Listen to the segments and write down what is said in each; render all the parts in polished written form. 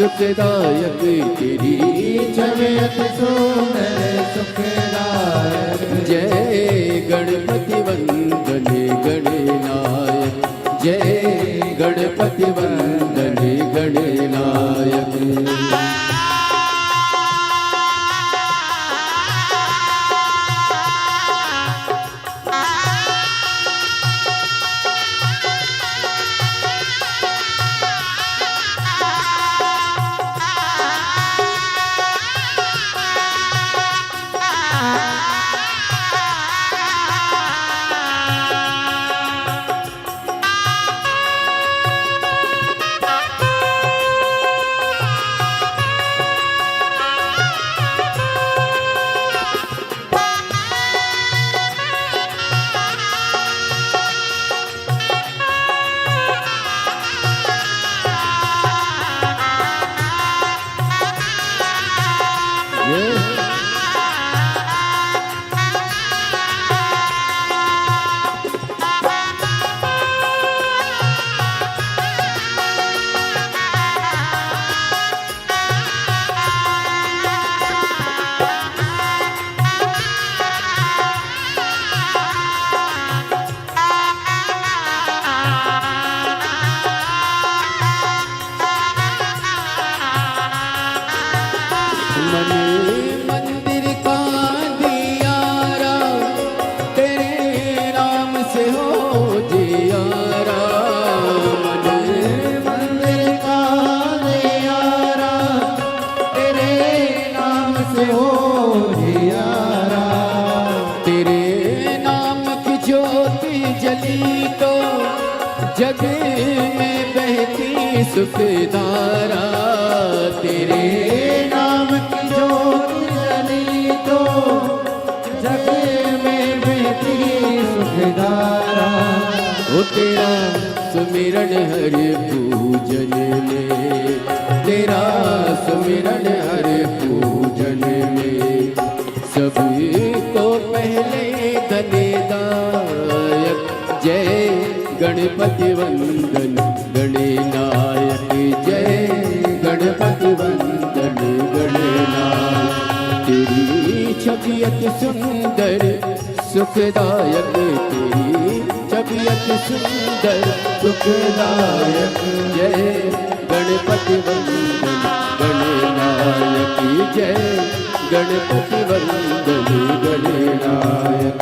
सुखदायक तेरी छवि अति सुंदर सुखदायक। जय गणपति वंदन गणनायक, जय गणपति वंदन गणनायक। मंदिर का दियारा तेरे नाम से हो जियारा। मंदिर का दियारा तेरे नाम से हो जियारा। तेरे नाम की ज्योति जली तो जग में बहती सुखधारा। तेरे नाम की ज्योति जली तो जग में बहती सुखधारा। ओ तेरा सुमिरन हर पूजन में, तेरा सुमिरन हर पूजन में सबको पहले धनेदायक। जय गणपति वंदन गणनायक, जय गणपति वंदन गणनायक। तेरी छवि अति सुंदर सुखदायक, तेरी छवि अति सुंदर सुखदायक। जय गणपति वंदन गणनायक, जय गणपति वंदन गणनायक।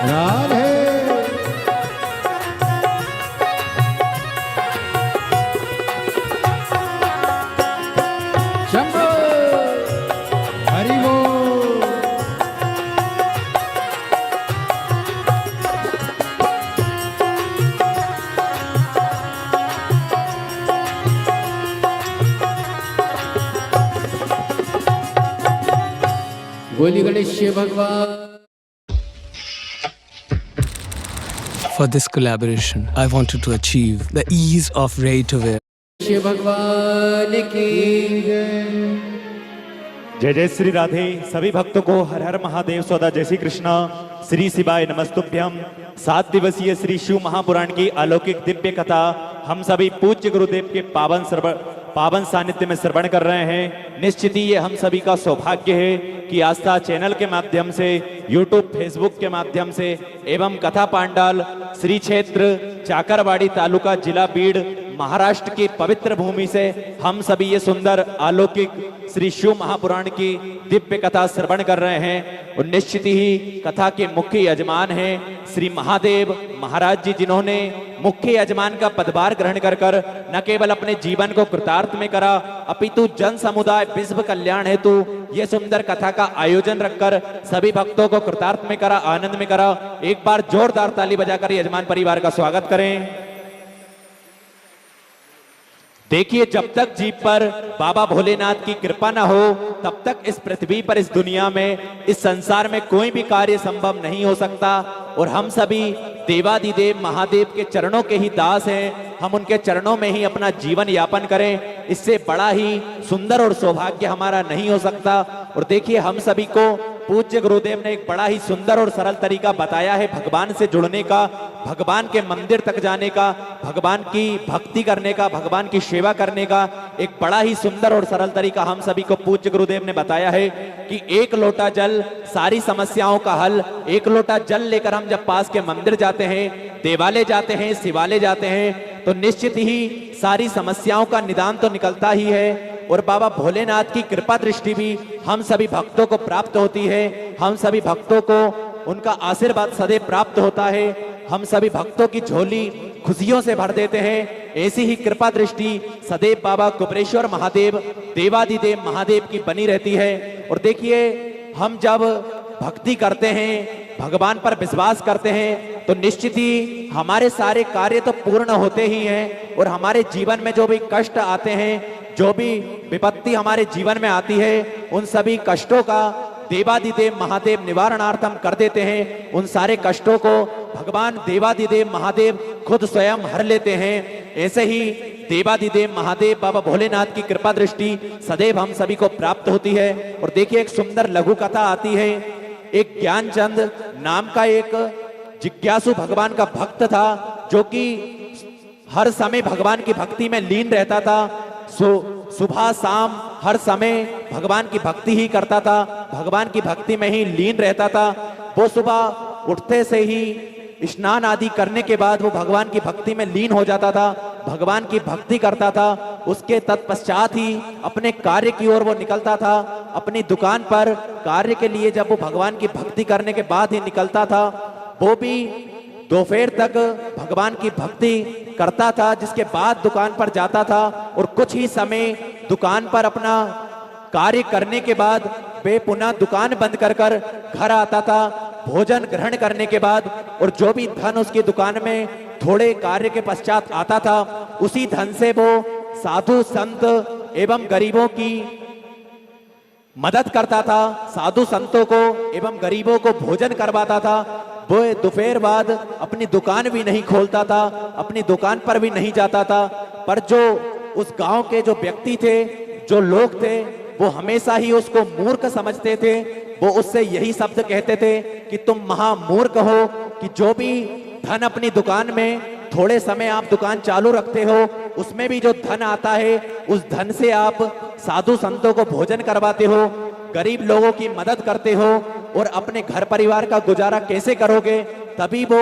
राधे शंभो हरि बोल। बोली गणेश भगवान। For this collaboration, I wanted to achieve the ease of ready-to-wear. Shiv भगवान की जय जय श्री राधे। सभी भक्तों को हर हर महादेव सौदा जय श्री कृष्णा। श्री शिवाय नमस्तुभ्यम। 7 दिवसीय श्री शिव महापुराण की अलौकिक दिव्य कथा हम सभी पूज्य गुरुदेव के पावन सानिध्य में श्रवण कर रहे हैं। निश्चित ही ये हम सभी का सौभाग्य है कि आस्था चैनल के माध्यम से, यूट्यूब फेसबुक के माध्यम से एवं कथा पांडाल श्री क्षेत्र चाकरवाड़ी तालुका जिला बीड़ महाराष्ट्र की पवित्र भूमि से हम सभी ये सुंदर अलौकिक श्री शिव महापुराण की दिव्य कथा श्रवण कर रहे हैं। और निश्चित ही कथा के मुख्य यजमान हैं श्री महादेव महाराज जी, जिन्होंने मुख्य यजमान का पदभार ग्रहण कर न केवल अपने जीवन को कृतार्थ में करा, अपितु जन समुदाय विश्व कल्याण हेतु ये सुंदर कथा का आयोजन रखकर सभी भक्तों को कृतार्थ में करा, आनंद में करा। एक बार जोरदार ताली बजाकर यजमान परिवार का स्वागत करें। देखिए, जब तक जीव पर बाबा भोलेनाथ की कृपा न हो तब तक इस पृथ्वी पर, इस दुनिया में, इस संसार में कोई भी कार्य संभव नहीं हो सकता। और हम सभी देवादिदेव महादेव के चरणों के ही दास हैं। हम उनके चरणों में ही अपना जीवन यापन करें, इससे बड़ा ही सुंदर और सौभाग्य हमारा नहीं हो सकता। और देखिए, हम सभी को पूज्य गुरुदेव ने एक बड़ा ही सुंदर और सरल तरीका बताया है भगवान से जुड़ने का, भगवान के मंदिर तक जाने का, भगवान की भक्ति करने का, भगवान की सेवा करने का। एक बड़ा ही सुंदर और सरल तरीका हम सभी को पूज्य गुरुदेव ने बताया है कि एक लोटा जल सारी समस्याओं का हल। एक लोटा जल लेकर हम जब पास के मंदिर जाते हैं, देवालय जाते हैं, शिवालय जाते हैं, तो निश्चित ही सारी समस्याओं का निदान तो निकलता ही है। और बाबा भोलेनाथ की कृपा दृष्टि भी हम सभी भक्तों को प्राप्त होती है। हम सभी भक्तों को उनका आशीर्वाद सदैव प्राप्त होता है। हम सभी भक्तों की झोली खुशियों से भर देते हैं। ऐसी ही कृपा दृष्टि सदैव बाबा कुबेरेश्वर महादेव, देवादिदेव महादेव की बनी रहती है। और देखिए, हम जब भक्ति करते हैं, भगवान पर विश्वास करते हैं, तो निश्चित ही हमारे सारे कार्य तो पूर्ण होते ही हैं। और हमारे जीवन में जो भी कष्ट आते हैं, जो भी विपत्ति हमारे जीवन में आती है, उन सभी कष्टों का देवादिदेव महादेव निवारणार्थम कर देते हैं। उन सारे कष्टों को भगवान देवादिदेव महादेव खुद स्वयं हर लेते हैं। ऐसे ही देवादिदेव महादेव बाबा भोलेनाथ की कृपा दृष्टि सदैव हम सभी को प्राप्त होती है। और देखिए, एक सुंदर लघु कथा आती है। एक ज्ञानचंद नाम का एक जिज्ञासु भगवान का भक्त था, जो कि हर समय भगवान की भक्ति में लीन रहता था। सुबह शाम हर समय भगवान की भक्ति ही करता था, भगवान की भक्ति में ही लीन रहता था। वो सुबह उठते से ही स्नान आदि करने के बाद वो भगवान की भक्ति में लीन हो जाता था, भगवान की भक्ति करता था। उसके तत्पश्चात ही अपने कार्य की ओर वो निकलता था। अपनी दुकान पर कार्य के लिए जब वो भगवान की भक्ति करने के बाद ही निकलता था, वो भी दोपहर तक भगवान की भक्ति करता था, जिसके बाद दुकान पर जाता था। और कुछ ही समय दुकान पर अपना कार्य करने के बाद वे पुनः दुकान बंद कर घर आता था, भोजन ग्रहण करने के बाद। और जो भी धन उसकी दुकान में थोड़े कार्य के पश्चात आता था, उसी धन से वो साधु संत एवं गरीबों की मदद करता था, साधु संतों को एवं गरीबों को भोजन करवाता था। वो दोपहर बाद अपनी दुकान भी नहीं खोलता था, अपनी दुकान पर भी नहीं जाता था। पर जो उस गांव के जो व्यक्ति थे, जो लोग थे, वो हमेशा ही उसको मूर्ख समझते थे। वो उससे यही शब्द कहते थे कि तुम महामूर्ख हो, कि जो भी धन अपनी दुकान में थोड़े समय आप दुकान चालू रखते हो, उसमें भी जो धन आता है, उस धन से आप साधु संतों को भोजन करवाते हो, गरीब लोगों की मदद करते हो, और अपने घर परिवार का गुजारा कैसे करोगे। तभी वो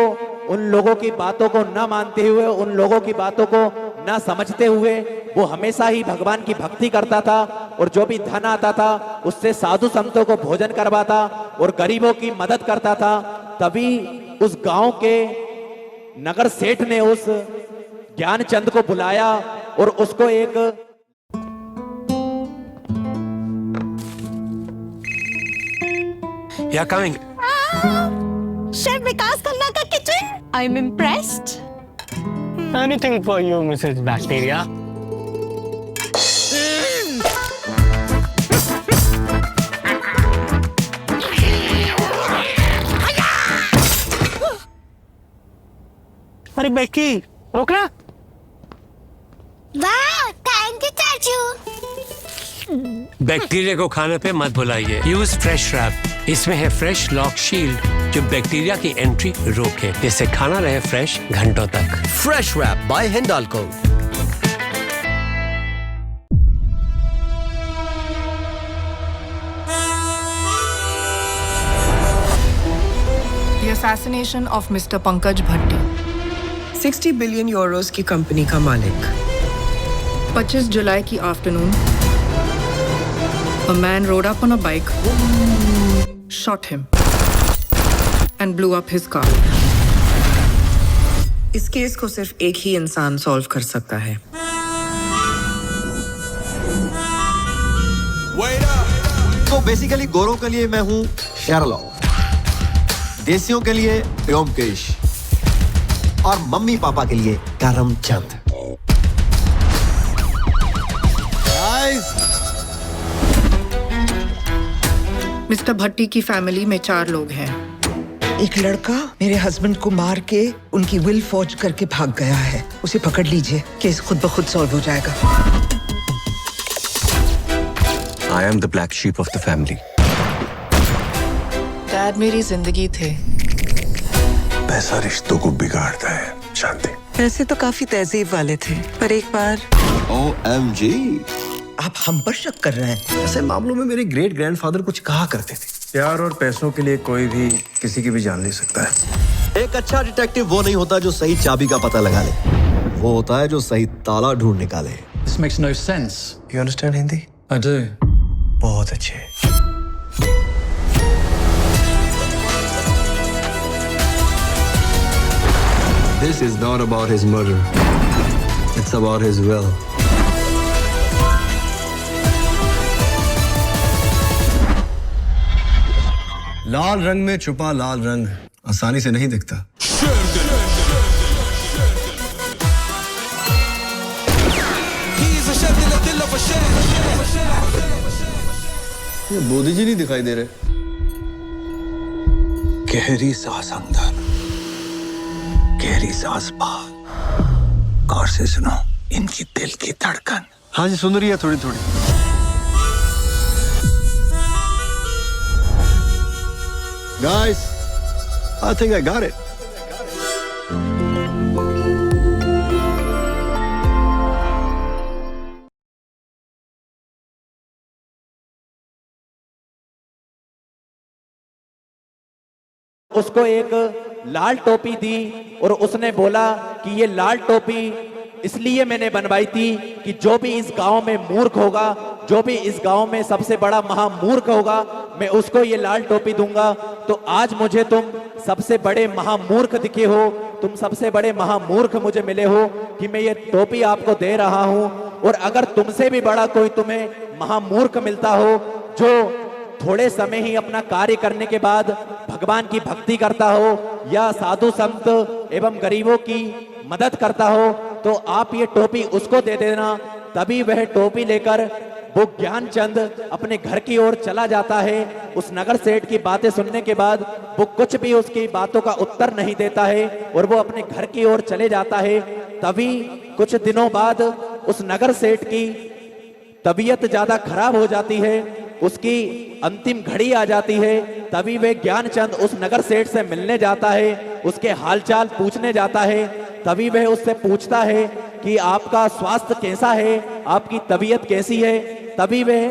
उन लोगों की बातों को न मानते हुए, उन लोगों की बातों को न समझते हुए, वो हमेशा ही भगवान की भक्ति करता था। और जो भी धन आता था, उससे साधु संतों को भोजन करवाता और गरीबों की मदद करता था। तभी उस गांव के नगर सेठ ने उस ज्ञानचंद को बुलाया और उसको एक Yeah, coming. Chef Vikas Khanna ka kitchen. I'm impressed. Anything for you, Mrs. Bacteria. अरे बेटी, रोकना। Wow, thank you, चाचू. बैक्टीरिया को खाने पे मत भुलाइए। Use fresh wrap. इसमें है फ्रेश लॉक शील्ड जो बैक्टीरिया की एंट्री रोके, जिससे खाना रहे फ्रेश घंटों तक। Fresh wrap by Hindalco. The assassination of Mr. Pankaj Bhatti. 60 billion euros की कंपनी का मालिक 25 जुलाई की afternoon, a man rode up on a bike, shot him, and blew up his car. इस केस को सिर्फ एक ही इंसान सॉल्व कर सकता है। तो बेसिकली गोरों के लिए मैं हूँ शेरलॉक, देसियों के लिए व्योमकेश और मम्मी पापा के लिए करमचंद। मिस्टर भट्टी की फैमिली में 4 लोग हैं। एक लड़का मेरे हस्बैंड को मार के उनकी विल फॉर्ज करके भाग गया है। उसे पकड़ लीजिए, केस खुद ब खुद सॉल्व हो जाएगा। I am the black sheep of the family. Dad मेरी जिंदगी थे। पैसा रिश्तों को बिगाड़ता है शांति। वैसे तो काफी तहजीब वाले थे, पर एक बार OMG, आप हम पर शक कर रहे हैं। ऐसे मामलों में मेरे ग्रेट ग्रैंडफादर कुछ कहा करते थे, प्यार और पैसों के लिए कोई भी किसी की भी जान ले सकता है। एक अच्छा डिटेक्टिव वो नहीं होता जो सही चाबी का पता लगा ले, वो होता है जो सही ताला ढूंढ निकाले। This makes no sense. You understand Hindi? I do. बहुत अच्छे। This is not about his murder. It's about his will. लाल रंग में छुपा लाल रंग आसानी से नहीं दिखता। ये मोदी जी नहीं दिखाई दे रहे। गहरी सांस अंदर, गहरी सांस बाहर। गौर से सुनो इनकी दिल की धड़कन। हाँ जी, सुन रही है थोड़ी थोड़ी। Guys, I think I got it. उसको एक लाल टोपी दी और उसने बोला कि ये लाल टोपी इसलिए मैंने बनवाई थी कि जो भी इस गांव में मूर्ख होगा, जो भी इस गांव में सबसे बड़ा महामूर्ख होगा, मैं उसको ये लाल टोपी दूंगा। तो आज मुझे तुम सबसे बड़े महामूर्ख दिखे हो, तुम सबसे बड़े महामूर्ख मुझे मिले हो कि मैं ये टोपी आपको दे रहा हूं। और अगर तुमसे भी बड़ा कोई तुम्हें महामूर्ख मिलता हो, जो थोड़े समय ही अपना कार्य करने के बाद भगवान की भक्ति करता हो या साधु संत एवं गरीबों की मदद करता हो, तो आप ये टोपी उसको दे देना। तभी वह टोपी लेकर वो ज्ञानचंद अपने घर की ओर चला जाता है। उस नगर सेठ की बातें सुनने के बाद वो कुछ भी उसकी बातों का उत्तर नहीं देता है और वो अपने घर की ओर चले जाता है। तभी कुछ दिनों बाद उस नगर सेठ की तबीयत ज्यादा खराब हो जाती है, उसकी अंतिम घड़ी आ जाती है। तभी वे ज्ञानचंद उस नगर सेठ से मिलने जाता है, उसके हालचाल पूछने जाता है। तभी वह उससे पूछता है कि आपका स्वास्थ्य कैसा है, आपकी तबीयत कैसी है। तभी वह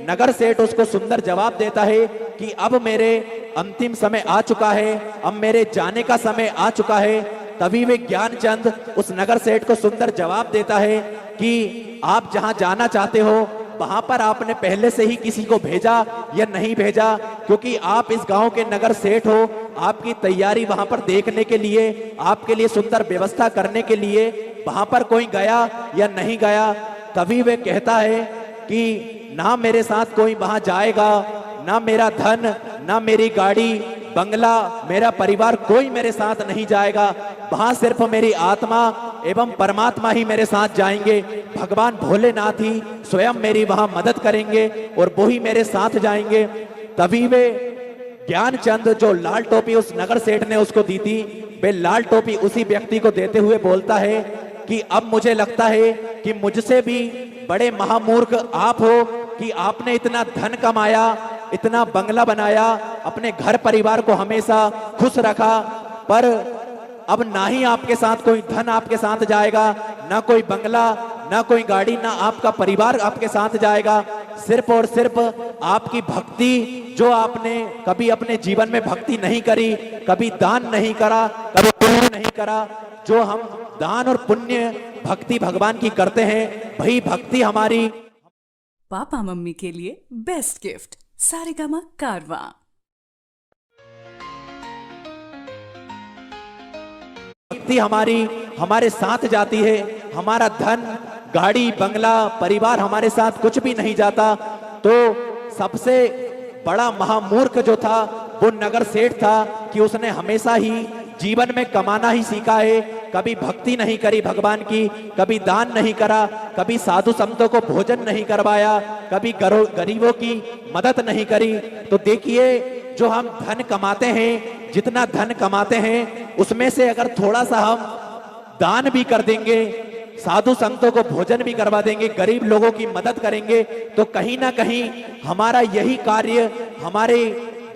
नगर सेठ उसको सुंदर जवाब देता है कि अब मेरे अंतिम समय आ चुका है, अब मेरे जाने का समय आ चुका है। तभी वे ज्ञानचंद उस नगर सेठ को सुंदर जवाब देता है कि आप जहां जाना चाहते हो वहां पर आपने पहले से ही किसी को भेजा या नहीं भेजा, क्योंकि आप इस गांव के नगर सेठ हो। आपकी तैयारी वहां पर देखने के लिए, आपके लिए सुंदर व्यवस्था करने के लिए वहां पर कोई गया या नहीं गया। तभी वे कहता है कि ना मेरे साथ कोई वहां जाएगा, ना मेरा धन, ना मेरी गाड़ी बंगला, मेरा परिवार, कोई मेरे साथ नहीं जाएगा। वहां सिर्फ मेरी आत्मा एवं परमात्मा ही मेरे साथ जाएंगे। भगवान भोलेनाथ ही स्वयं मेरी वहां मदद करेंगे और वो ही मेरे साथ जाएंगे। तभी वे ज्ञानचंद, जो लाल टोपी उस नगर सेठ ने उसको दी थी, वे लाल टोपी उसी व्यक्ति को देते हुए बोलता है कि अब मुझे लगता है कि मुझसे भी बड़े महामूर्ख आप हो कि आपने इतना धन कमाया, इतना बंगला बनाया, अपने घर परिवार को हमेशा खुश रखा, पर अब ना ही आपके साथ कोई धन आपके साथ जाएगा, ना कोई बंगला, ना कोई गाड़ी, ना आपका परिवार आपके साथ जाएगा। सिर्फ और सिर्फ आपकी भक्ति, जो आपने कभी अपने जीवन में भक्ति नहीं करी, कभी दान नहीं करा, कभी पुण्य नहीं करा, जो हम दान और पुण्य भक्ति भगवान की करते हैं वही भक्ति हमारी पापा मम्मी के लिए बेस्ट गिफ्ट सारेगामा कारवां। भक्ति हमारी हमारे साथ जाती है। हमारा धन गाड़ी बंगला परिवार हमारे साथ कुछ भी नहीं जाता। तो सबसे बड़ा महामूर्ख जो था वो नगर सेठ था कि उसने हमेशा ही जीवन में कमाना ही सीखा है, कभी भक्ति नहीं करी भगवान की, कभी दान नहीं करा, कभी साधु संतों को भोजन नहीं करवाया, कभी गरीबों की मदद नहीं करी। तो देखिए जो हम धन कमाते हैं, जितना धन कमाते हैं उसमें से अगर थोड़ा सा हम दान भी कर देंगे, साधु संतों को भोजन भी करवा देंगे, गरीब लोगों की मदद करेंगे, तो कहीं ना कहीं हमारा यही कार्य हमारे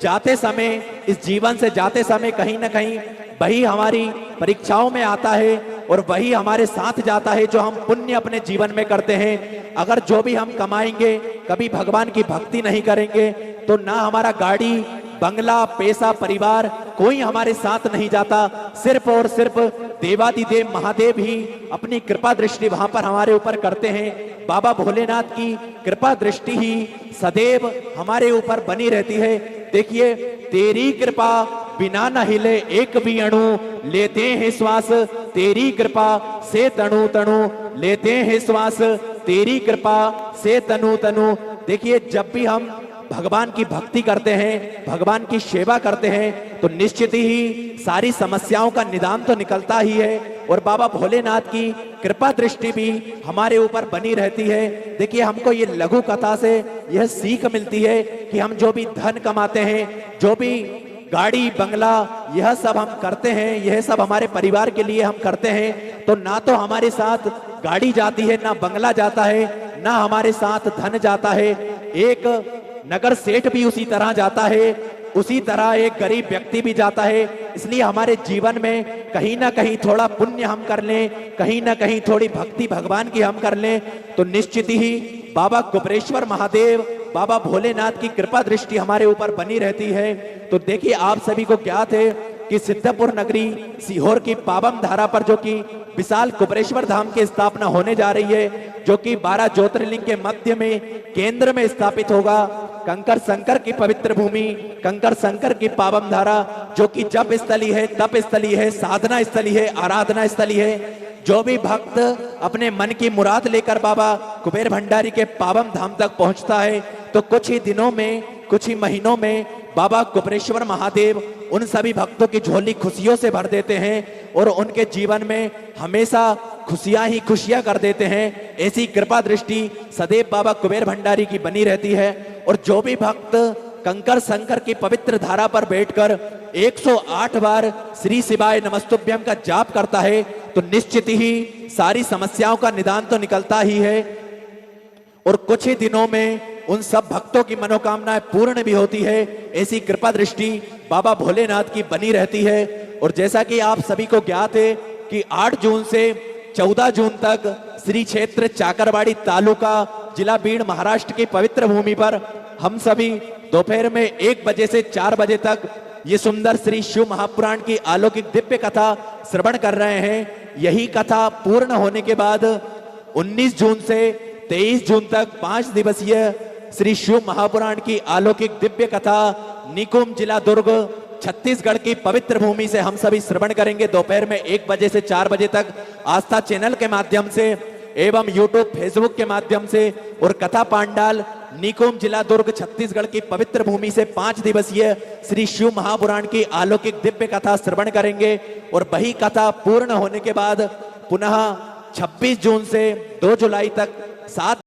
जाते समय, इस जीवन से जाते समय कहीं ना कहीं वही हमारी परीक्षाओं में आता है और वही हमारे साथ जाता है जो हम पुण्य अपने जीवन में करते हैं। अगर जो भी हम कमाएंगे कभी भगवान की भक्ति नहीं करेंगे तो ना हमारा गाड़ी बंगला पैसा परिवार कोई हमारे साथ नहीं जाता। सिर्फ और सिर्फ देवादिदेव महादेव ही अपनी कृपा दृष्टि वहां पर हमारे ऊपर करते हैं। बाबा भोलेनाथ की कृपा दृष्टि ही सदैव हमारे ऊपर बनी रहती है। देखिए तेरी कृपा बिना न हिले एक भी अणु, लेते हैं श्वास तेरी कृपा से तनु तनु, लेते हैं श्वास तेरी कृपा से तनु तनु। देखिए जब भी हम भगवान की भक्ति करते हैं, भगवान की सेवा करते हैं तो निश्चित ही सारी समस्याओं का निदान तो निकलता ही है और बाबा भोलेनाथ की कृपा दृष्टि भी हमारे ऊपर बनी रहती है। देखिए हमको ये लघु कथा से यह सीख मिलती है कि हम जो भी धन कमाते हैं, जो भी गाड़ी बंगला यह सब हम करते हैं, यह सब हमारे परिवार के लिए हम करते हैं, तो ना तो हमारे साथ गाड़ी जाती है, ना बंगला जाता है, ना हमारे साथ धन जाता है। एक नगर सेठ भी उसी तरह जाता है, उसी तरह एक गरीब व्यक्ति भी जाता है। इसलिए हमारे जीवन में कहीं ना कहीं थोड़ा पुण्य हम कर लें, कहीं ना कहीं थोड़ी भक्ति भगवान की हम कर लें तो निश्चित ही बाबा कुबेरेश्वर महादेव, बाबा भोलेनाथ की कृपा दृष्टि हमारे ऊपर बनी रहती है। तो देखिए आप सभी को ज्ञात है कि सिद्धपुर नगरी सीहोर की पावन धारा पर जो कि विशाल कुबेरेश्वर धाम की स्थापना होने जा रही है, जो कि 12 ज्योतिर्लिंग के मध्य में केंद्र में स्थापित होगा। कंकर शंकर की पवित्र भूमि, कंकर शंकर की पावन धारा जो कि जप स्थली है, तप स्थली है, साधना स्थली है, आराधना स्थली है। जो भी भक्त अपने मन की मुराद लेकर बाबा कुबेर भंडारी के पावन धाम तक पहुंचता है तो कुछ ही दिनों में, कुछ ही महीनों में बाबा कुबेरेश्वर महादेव उन सभी भक्तों की झोली खुशियों से भर देते हैं और उनके जीवन में हमेशा खुशियां ही खुशियां कर देते हैं। ऐसी कृपा दृष्टि सदैव बाबा कुबेर भंडारी की बनी रहती है। और जो भी भक्त कंकर शंकर की पवित्र धारा पर बैठकर 108 बार श्री शिवाय नमस्तुभ्यम का जाप करता है तो निश्चित ही सारी समस्याओं का निदान तो निकलता ही है और कुछ ही दिनों में उन सब भक्तों की मनोकामनाएं पूर्ण भी होती है। ऐसी कृपा दृष्टि बाबा भोलेनाथ की बनी रहती है। और जैसा कि आप सभी को ज्ञात है कि 8 जून से 14 जून तक श्री क्षेत्र चाकरवाड़ी तालुका जिला बीड़ महाराष्ट्र की पवित्र भूमि पर हम सभी दोपहर में 1 बजे से 4 बजे तक ये सुंदर श्री शिव महापुराण की अलौकिक दिव्य कथा श्रवण कर रहे हैं। यही कथा पूर्ण होने के बाद 19 जून से 23 जून तक 5 दिवसीय श्री शिव महापुराण की अलौकिक दिव्य कथा निकुंभ जिला दुर्ग छत्तीसगढ़ की पवित्र भूमि से हम सभी श्रवण करेंगे दोपहर में 1 बजे से 4 बजे तक आस्था चैनल के माध्यम से एवं यूट्यूब फेसबुक के माध्यम से। और कथा पांडाल निकुंभ जिला दुर्ग छत्तीसगढ़ की पवित्र भूमि से 5 दिवसीय श्री शिव महापुराण की अलौकिक दिव्य कथा श्रवण करेंगे। और वही कथा पूर्ण होने के बाद पुनः 26 जून से 2 जुलाई तक 7